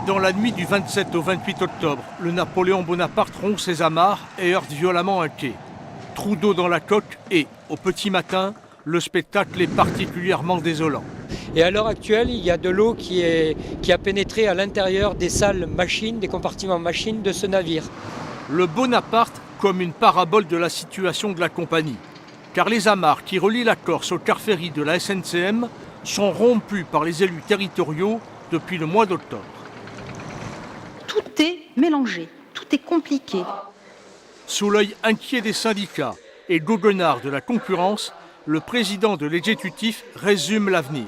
Dans la nuit du 27 au 28 octobre, le Napoléon Bonaparte rompt ses amarres et heurte violemment un quai. Trou d'eau dans la coque et, au petit matin, le spectacle est particulièrement désolant. Et à l'heure actuelle, il y a de l'eau qui a pénétré à l'intérieur des salles machines, des compartiments machines de ce navire. Le Bonaparte comme une parabole de la situation de la compagnie. Car les amarres qui relient la Corse au car ferry de la SNCM sont rompues par les élus territoriaux depuis le mois d'octobre. Tout est mélangé, tout est compliqué. Sous l'œil inquiet des syndicats et goguenard de la concurrence, le président de l'exécutif résume l'avenir.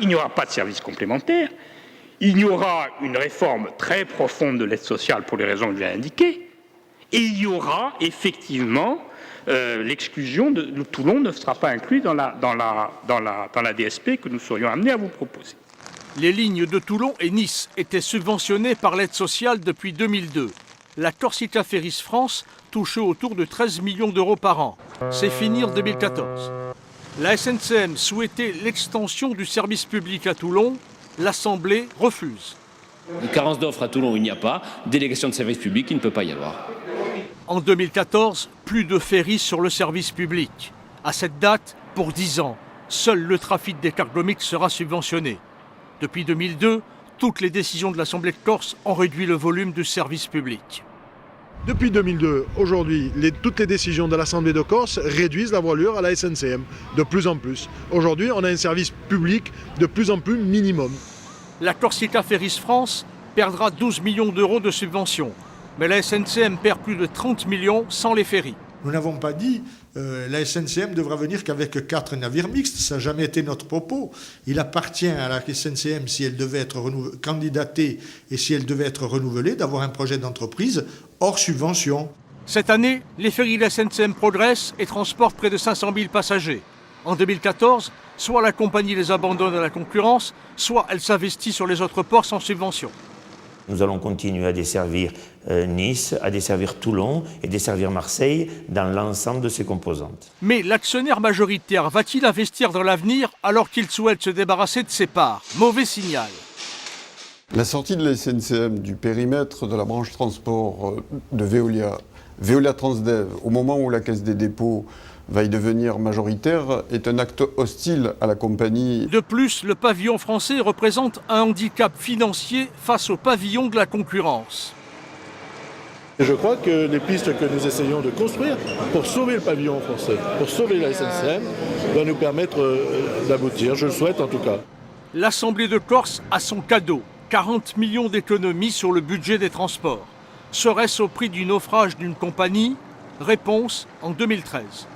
Il n'y aura pas de services complémentaires, il y aura une réforme très profonde de l'aide sociale pour les raisons que je viens d'indiquer, et il y aura effectivement l'exclusion de Toulon ne sera pas inclus dans la DSP que nous serions amenés à vous proposer. Les lignes de Toulon et Nice étaient subventionnées par l'aide sociale depuis 2002. La Corsica Ferries France touche autour de 13 millions d'euros par an. C'est fini en 2014. La SNCM souhaitait l'extension du service public à Toulon. L'Assemblée refuse. Une carence d'offres à Toulon, il n'y a pas. Délégation de service public, il ne peut pas y avoir. En 2014, plus de ferries sur le service public. À cette date, pour 10 ans, seul le trafic des cargomix sera subventionné. Depuis 2002, toutes les décisions de l'Assemblée de Corse ont réduit le volume du service public. Depuis 2002, aujourd'hui, toutes les décisions de l'Assemblée de Corse réduisent la voilure à la SNCM de plus en plus. Aujourd'hui, on a un service public de plus en plus minimum. La Corsica Ferries France perdra 12 millions d'euros de subventions. Mais la SNCM perd plus de 30 millions sans les ferries. Nous n'avons pas dit la SNCM devra venir qu'avec 4 navires mixtes. Ça n'a jamais été notre propos. Il appartient à la SNCM, si elle devait être candidatée et si elle devait être renouvelée, d'avoir un projet d'entreprise hors subvention. Cette année, les ferries de la SNCM progressent et transportent près de 500 000 passagers. En 2014, soit la compagnie les abandonne à la concurrence, soit elle s'investit sur les autres ports sans subvention. Nous allons continuer à desservir Nice, à desservir Toulon et desservir Marseille dans l'ensemble de ses composantes. Mais l'actionnaire majoritaire va-t-il investir dans l'avenir alors qu'il souhaite se débarrasser de ses parts? Mauvais signal. La sortie de la SNCM du périmètre de la branche transport de Veolia, Veolia Transdev, au moment où la Caisse des dépôts va y devenir majoritaire, est un acte hostile à la compagnie. De plus, le pavillon français représente un handicap financier face au pavillon de la concurrence. Je crois que les pistes que nous essayons de construire pour sauver le pavillon français, pour sauver la SNCM, va nous permettre d'aboutir, je le souhaite en tout cas. L'Assemblée de Corse a son cadeau, 40 millions d'économies sur le budget des transports. Serait-ce au prix du naufrage d'une compagnie? Réponse en 2013.